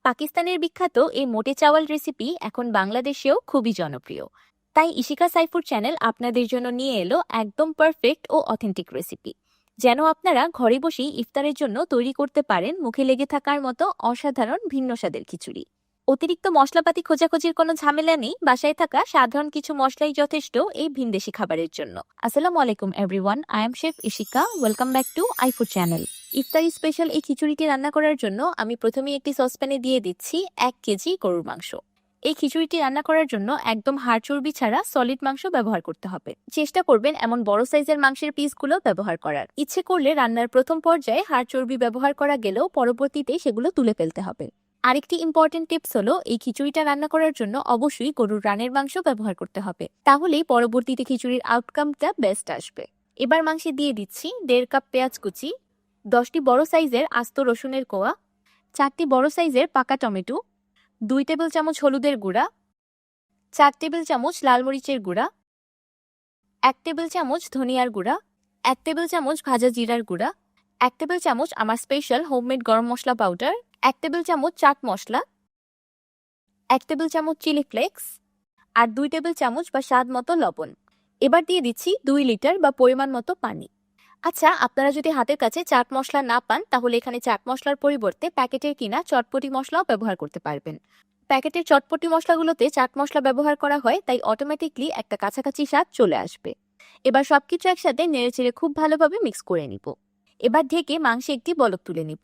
পাকিস্তানের বিখ্যাত এই মোটে চাওয়াল রেসিপি এখন বাংলাদেশেও খুবই জনপ্রিয়। তাই ইশিকা সাইফুর চ্যানেল আপনাদের জন্য নিয়ে এলো একদম পারফেক্ট ও অথেন্টিক রেসিপি, যেন আপনারা ঘরে বসেই ইফতারের জন্য তৈরি করতে পারেন মুখে লেগে থাকার মতো অসাধারণ ভিন্ন স্বাদের খিচুড়ি। অতিরিক্ত মশলাপাতি খোঁজাখুঁজির কোনো ঝামেলা নেই, বাসায় থাকা সাধারণ কিছু মশলাই যথেষ্ট এই ভিনদেশি খাবারের জন্য। আসসালামু আলাইকুম everyone, I am chef Ishika. Welcome back to আইফুড channel. ইফতারি স্পেশাল এই খিচুড়িটি রান্না করার জন্য আমি প্রথমেই একটি সসপ্যানে দিয়ে দিচ্ছি 1 কেজি গরুর মাংস। এই খিচুড়িটি রান্না করার জন্য একদম হাড় চর্বি ছাড়া সলিড মাংস ব্যবহার করতে হবে। চেষ্টা করবেন এমন বড় সাইজের মাংসের পিসগুলো ব্যবহার করার। ইচ্ছে করলে রান্নার প্রথম পর্যায়ে হাড় চর্বি ব্যবহার করা গেলেও পরবর্তীতে সেগুলো তুলে ফেলতে হবে। আরেকটি ইম্পর্টেন্ট টিপস হলো, এই খিচুড়িটা রান্না করার জন্য অবশ্যই গরুর রানের মাংস ব্যবহার করতে হবে, তাহলেই পরবর্তীতে খিচুড়ির আউটকামটা বেস্ট আসবে। এবার মাংসে দিয়ে দিচ্ছি 1.5 কাপ পেঁয়াজ কুচি, 10টি বড় সাইজের আস্ত রসুনের কোয়া, 4টি বড় সাইজের পাকা টমেটো, 2 টেবিল চামচ হলুদের গুঁড়া, 4 টেবিল চামচ লাল মরিচের গুঁড়া, 1 টেবিল চামচ ধনিয়ার গুঁড়া, 1 টেবিল চামচ ভাজা জিরার গুঁড়া, 1 টেবিল চামচ আমার স্পেশাল হোমমেড গরম মশলা পাউডার, 1 টেবিল চামচ চাট মশলা, 1 টেবিল চামচ চিলি ফ্লেক্স, আর 2 টেবিল চামচ বা স্বাদ মতো লবণ। এবার দিয়ে দিচ্ছি 2 লিটার বা পরিমাণ মতো পানি। আচ্ছা, আপনারা যদি হাতের কাছে চাট মশলা না পান, তাহলে এখানে চাট মশলার পরিবর্তে প্যাকেটের কিনা চটপটি মশলাও ব্যবহার করতে পারবেন। প্যাকেটের চটপটি মশলাগুলোতে চাট মশলা ব্যবহার করা হয়, তাই অটোমেটিকলি একটা কাছাকাছি স্বাদ চলে আসবে। এবার সবকিছু একসাথে নেড়েচেড়ে খুব ভালোভাবে মিক্স করে নিব। এবার ঢেকে মাংসে একটি বলক তুলে নিব।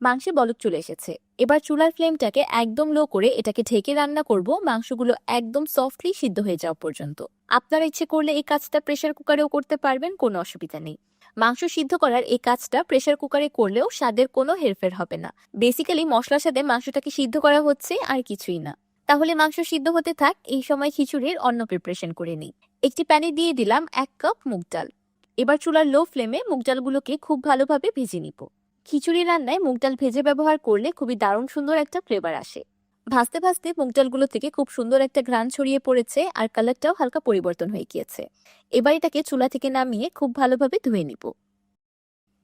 মাংসে বলক চলে এসেছে। এবার চুলার ফ্লেমটাকে একদম লো করে এটাকে ঢেকে রান্না করব মাংসগুলো একদম সফটলি সিদ্ধ হয়ে যাওয়া পর্যন্ত। আপনারা ইচ্ছে করলে এই কাজটা প্রেসার কুকারেও করতে পারবেন, কোনো অসুবিধা নেই। মাংস সিদ্ধ করার এই কাজটা প্রেসার কুকারে করলেও স্বাদের কোনো হেরফের হবে না। বেসিক্যালি মশলার সাথে মাংসটাকে সিদ্ধ করা হচ্ছে, আর কিছুই না। তাহলে মাংস সিদ্ধ হতে থাক, এই সময় খিচুড়ির অন্য প্রিপারেশন করে নিই। একটি প্যানে দিয়ে দিলাম 1 কাপ মুগ ডাল। এবার চুলার লো ফ্লেমে মুগ ডালগুলোকে খুব ভালোভাবে ভেজে নিব। খিচুড়ি রান্নায় মুগ ডাল ভেজে ব্যবহার করলে খুবই দারুণ সুন্দর একটা ফ্লেভার আসে। ভাজতে ভাজতে মুগ ডালগুলো থেকে খুব সুন্দর একটা ঘ্রাণ ছড়িয়ে পড়েছে, আর কালারটাও হালকা পরিবর্তন হয়ে গিয়েছে। এবার এটাকে চুলা থেকে নামিয়ে খুব ভালোভাবে ধুয়ে নিব।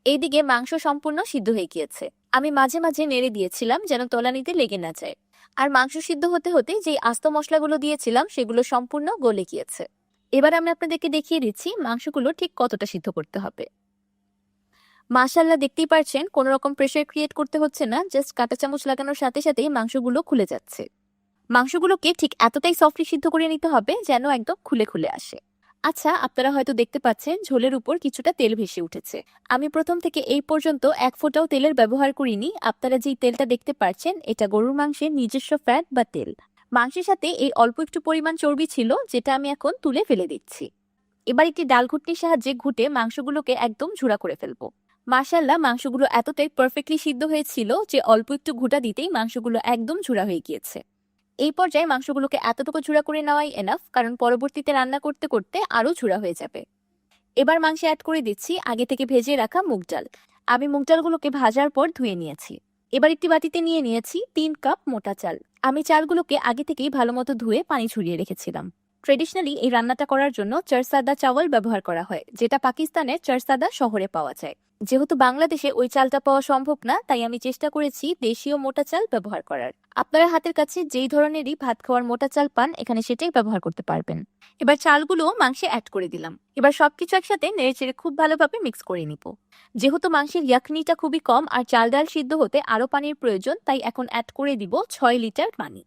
এইদিকে মাংস সম্পূর্ণ সিদ্ধ হয়ে গিয়েছে। আমি মাঝে মাঝে নেড়ে দিয়েছিলাম যেন তলানিতে লেগে না যায়। আর মাংস সিদ্ধ হতে হতে যেই আস্ত মশলাগুলো দিয়েছিলাম সেগুলো সম্পূর্ণ গলে গিয়েছে। এবার আমি আপনাদেরকে দেখিয়ে দিচ্ছি মাংসগুলো ঠিক কতটা সিদ্ধ করতে হবে। মাশাআল্লাহ, দেখতেই পারছেন কোনো রকম প্রেসার ক্রিয়েট করতে হচ্ছে না, জাস্ট কাঁটা চামচ লাগানোর সাথে সাথেই মাংসগুলো খুলে যাচ্ছে। মাংসগুলোকে ঠিক এতটাই সফটলি সিদ্ধ করে নিতে হবে যেন একদম খুলে খুলে আসে। আচ্ছা, আপনারা হয়তো দেখতে পাচ্ছেন ঝোলের উপর কিছুটা তেল ভেসে উঠেছে। আমি প্রথম থেকে এই পর্যন্ত 1 ফোঁটাও তেলের ব্যবহার করিনি। আপনারা যেই তেলটা দেখতে পাচ্ছেন এটা গরুর মাংসের নিজস্ব ফ্যাট বা তেল। মাংসের সাথে এই অল্প একটু পরিমাণ চর্বি ছিল, যেটা আমি এখন তুলে ফেলে দিচ্ছি। এবার একটি ডাল ঘুটনির সাহায্যে ঘুটে মাংসগুলোকে একদম ঝুড়া করে ফেলবো। মাশাআল্লাহ, মাংসগুলো এতটাই পারফেক্টলি সিদ্ধ হয়েছিল যে অল্প একটু ঘুটা দিতেই মাংসগুলো একদম ঝুড়া হয়ে গিয়েছে। এই পর্যায়ে মাংসগুলোকে এতটুকু ঝুড়া করে নেওয়াই এনাফ, কারণ পরবর্তীতে রান্না করতে করতে আরও ঝুড়া হয়ে যাবে। এবার মাংসে অ্যাড করে দিচ্ছি আগে থেকে ভেজে রাখা মুগ ডাল। আমি মুগ ডালগুলোকে ভাজার পর ধুয়ে নিয়েছি। এবার একটি বাটিতে নিয়ে নিয়েছি 3 কাপ মোটা চাল। আমি চালগুলোকে আগে থেকেই ভালো মতো ধুয়ে পানি ঝরিয়ে রেখেছিলাম। ট্রেডিশনালি এই রান্নাটা করার জন্য চরসাদা চাওয়াল ব্যবহার করা হয়, যেটা পাকিস্তানের চরসাদা শহরে পাওয়া যায়। যেহেতু বাংলাদেশে ওই চালটা পাওয়া সম্ভব না, তাই আমি চেষ্টা করেছি দেশীয় মোটা চাল ব্যবহার করার। আপনারা হাতের কাছে যেই ধরনেরই ভাত খাওয়ার মোটা চাল পান, এখানে সেটাই ব্যবহার করতে পারবেন। এবার চালগুলো মাংসে অ্যাড করে দিলাম। এবার সবকিছু একসাথে নেড়েচেড়ে খুব ভালোভাবে মিক্স করে নিব। যেহেতু মাংসের ইয়াখনিটা খুবই কম আর চাল ডাল সিদ্ধ হতে আরো পানির প্রয়োজন, তাই এখন অ্যাড করে দিব 6 লিটার পানি।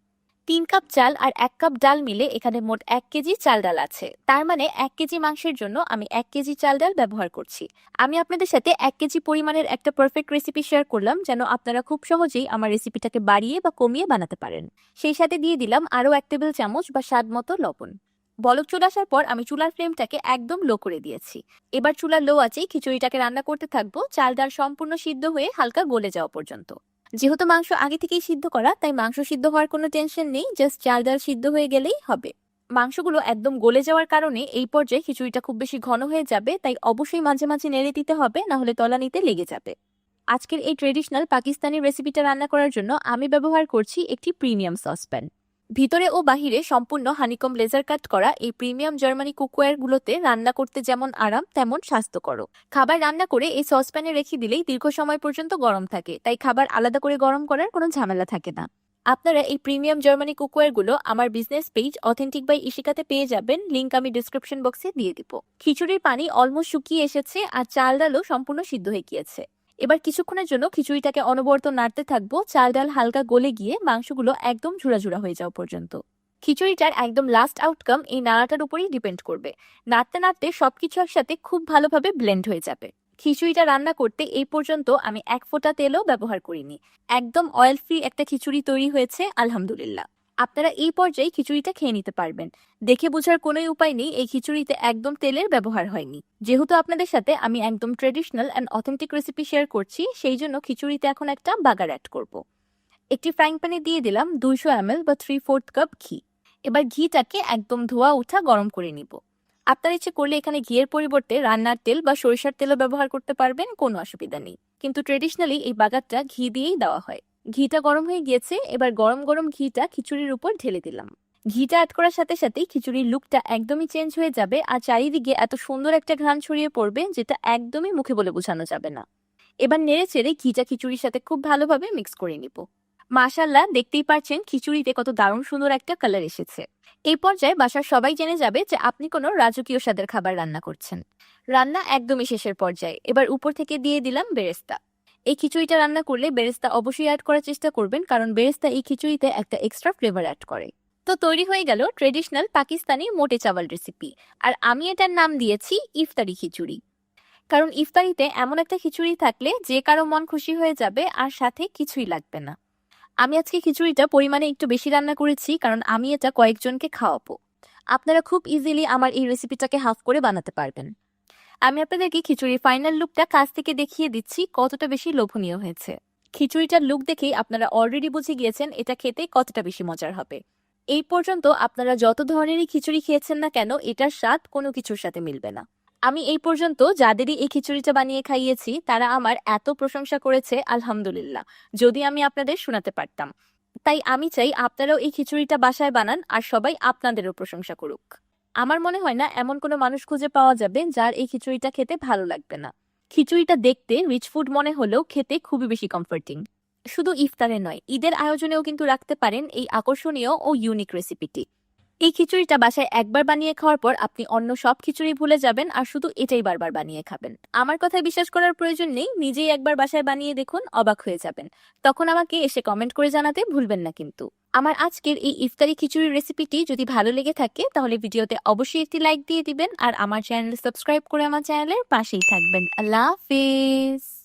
3 কাপ চাল আর 1 কাপ ডাল মিলে এখানে মোট 1 কেজি চাল ডাল আছে। তার মানে 1 কেজি মাংসের জন্য আমি 1 কেজি চাল ডাল ব্যবহার করছি। আমি আপনাদের সাথে 1 কেজি পরিমাণের একটা পারফেক্ট রেসিপি শেয়ার করলাম, যেন আপনারা খুব সহজেই আমার রেসিপিটাকে বাড়িয়ে বা কমিয়ে বানাতে পারেন। সেই সাথে দিয়ে দিলাম আরো 1 টেবিল চামচ বা স্বাদ মতো লবণ। বলক চলে আসার পর আমি চুলার ফ্লেমটাকে একদম লো করে দিয়েছি। এবার চুলার লো আছেই খিচুড়িটাকে রান্না করতে থাকবো, চাল ডাল সম্পূর্ণ সিদ্ধ হয়ে হালকা গলে যাওয়া পর্যন্ত। যেহেতু মাংস আগে থেকেই সিদ্ধ করা, তাই মাংস সিদ্ধ হওয়ার কোনো টেনশন নেই, জাস্ট চাল ডাল সিদ্ধ হয়ে গেলেই হবে। মাংসগুলো একদম গলে যাওয়ার কারণে এই পর্যায়ে খিচুড়িটা খুব বেশি ঘন হয়ে যাবে, তাই অবশ্যই মাঝে মাঝে নেড়ে দিতে হবে, না হলে তলানিতে লেগে যাবে। আজকের এই ট্রেডিশনাল পাকিস্তানি রেসিপিটা রান্না করার জন্য আমি ব্যবহার করছি একটি প্রিমিয়াম সসপ্যান। ভিতরে ও বাহিরে সম্পূর্ণ হানিকম লেজার কাট করা এই প্রিমিয়াম জার্মানি কুকওয়্যার গুলোতে রান্না করতে যেমন আরাম তেমন স্বাস্থ্যকর। খাবার রান্না করে এই সসপ্যানে রেখে দিলেই দীর্ঘ সময় পর্যন্ত গরম থাকে, তাই খাবার আলাদা করে গরম করার কোনো ঝামেলা থাকে না। আপনারা এই প্রিমিয়াম জার্মানি কুকওয়্যার গুলো আমার বিজনেস পেজ অথেন্টিক বাই ইশিকাতে পেয়ে যাবেন, লিংক আমি ডিসক্রিপশন বক্সে দিয়ে দিব। খিচুড়ির পানি অলমোস্ট শুকিয়ে এসেছে আর চাল ডালও সম্পূর্ণ সিদ্ধ হয়ে গিয়েছে। এবার কিছুক্ষণের জন্য খিচুড়িটাকে অনবরত নাড়তে থাকবো, চাল ডাল হালকা গলে গিয়ে মাংসগুলো একদম ঝুড়া ঝুড়া হয়ে যাওয়া পর্যন্ত। খিচুড়িটার একদম লাস্ট আউটকাম এই নাড়াটার উপরেই ডিপেন্ড করবে। নাড়তে নাড়তে সবকিছু একসাথে খুব ভালোভাবে ব্লেন্ড হয়ে যাবে। খিচুড়িটা রান্না করতে এই পর্যন্ত আমি এক ফোঁটা তেলও ব্যবহার করিনি। একদম অয়েল ফ্রি একটা খিচুড়ি তৈরি হয়েছে, আলহামদুলিল্লাহ। আপনারা এই পর্যায়ে খিচুড়িটা খেয়ে নিতে পারবেন। দেখে বোঝার কোনোই উপায় নেই এই খিচুড়িতে একদম তেলের ব্যবহার হয়নি। যেহেতু আপনাদের সাথে আমি একদম traditional and authentic recipe share করছি, সেই জন্য খিচুড়িতে এখন একটা বাগার অ্যাড করব। একটি ফ্রাইং প্যানে দিয়ে দিলাম 200 ml বা 3/4 কাপ ঘি। এবার ঘিটাকে একদম ধোয়া উঠা গরম করে নিব। আপনার ইচ্ছে করলে এখানে ঘিয়ের পরিবর্তে রান্নার তেল বা সরিষার তেলও ব্যবহার করতে পারবেন, কোনো অসুবিধা নেই। কিন্তু ট্রেডিশনালি এই বাগারটা ঘি দিয়েই দেওয়া হয়। ঘিটা গরম হয়ে গিয়েছে, এবার গরম গরম ঘিটা খিচুড়ির উপর ঢেলে দিলাম। ঘিটা অ্যাড করার সাথে সাথেই খিচুড়ির লুকটা একদমই চেঞ্জ হয়ে যাবে আর চারিদিকে এত সুন্দর একটা ঘ্রাণ ছড়িয়ে পড়বে যেটা একদমই মুখে বলে বোঝানো যাবে না। এবার নেড়ে চেড়ে ঘিটা খিচুড়ির সাথে খুব ভালোভাবে মিক্স করে নিব। মাশাআল্লাহ, দেখতেই পাচ্ছেন খিচুড়িতে কত দারুণ সুন্দর একটা কালার এসেছে। এই পর্যায়ে বাসার সবাই জেনে যাবে যে আপনি কোনো রাজকীয় স্বাদের খাবার রান্না করছেন। রান্না একদমই শেষের পর্যায়ে। এবার উপর থেকে দিয়ে দিলাম বেরেস্তা। এই খিচুড়িটা রান্না করলে বেরেস্তা অবশ্যই অ্যাড করার চেষ্টা করবেন, কারণ বেরেস্তা এই খিচুড়িতে একটা এক্সট্রা ফ্লেভার অ্যাড করে। তো তৈরি হয়ে গেল ট্রেডিশনাল পাকিস্তানি মোটে চাওয়াল রেসিপি। আর আমি এটার নাম দিয়েছি ইফতারি খিচুড়ি। কারণ ইফতারিতে এমন একটা খিচুড়ি থাকলে যে কারো মন খুশি হয়ে যাবে আর সাথে কিছুই লাগবে না। আমি আজকে খিচুড়িটা পরিমাণে একটু বেশি রান্না করেছি, কারণ আমি এটা কয়েকজনকে খাওয়াবো। আপনারা খুব ইজিলি আমার এই রেসিপিটাকে হাফ করে বানাতে পারবেন। আমি আপনাদেরকে খিচুড়ির ফাইনাল লুকটা কাছ থেকে দেখিয়ে দিচ্ছি কতটা বেশি লোভনীয় হয়েছে। খিচুড়িটার লুক দেখেই আপনারা অলরেডি বুঝে গিয়েছেন এটা খেতে কতটা বেশি মজার হবে। এই পর্যন্ত আপনারা যত ধরনেরই খিচুড়ি খেয়েছেন না কেন, এটার স্বাদ কোনো কিছুর সাথে মিলবে না। আমি এই পর্যন্ত যাদেরই এই খিচুড়িটা বানিয়ে খাইয়েছি তারা আমার এত প্রশংসা করেছে, আলহামদুলিল্লাহ, যদি আমি আপনাদের শোনাতে পারতাম। তাই আমি চাই আপনারাও এই খিচুড়িটা বাসায় বানান আর সবাই আপনাদেরও প্রশংসা করুক। আমার মনে হয় না এমন কোনো মানুষ খুঁজে পাওয়া যাবে যার এই খিচুড়িটা খেতে ভালো লাগবে না। খিচুড়িটা দেখতে রিচ ফুড মনে হলেও খেতে খুবই বেশি কমফোর্টিং। শুধু ইফতারে নয়, ঈদের আয়োজনেও কিন্তু রাখতে পারেন এই আকর্ষণীয় ও ইউনিক রেসিপিটি। এই খিচুড়িটা বাসায় একবার বানিয়ে খাওয়ার পর আপনি অন্য সব খিচুড়ি ভুলে যাবেন আর শুধু এটাই বারবার বানিয়ে খাবেন। আমার কথায় বিশ্বাস করার প্রয়োজন নেই, নিজেই একবার বাসায় বানিয়ে দেখুন, অবাক হয়ে যাবেন। তখন আমাকে এসে কমেন্ট করে জানাতে ভুলবেন না কিন্তু। আমার আজকের এই ইফতারি খিচুড়ির রেসিপিটি যদি ভালো লেগে থাকে তাহলে ভিডিওতে অবশ্যই একটি লাইক দিয়ে দিবেন আর আমার চ্যানেল সাবস্ক্রাইব করে আমার চ্যানেলের পাশেই থাকবেন। আল্লাহ হাফেজ।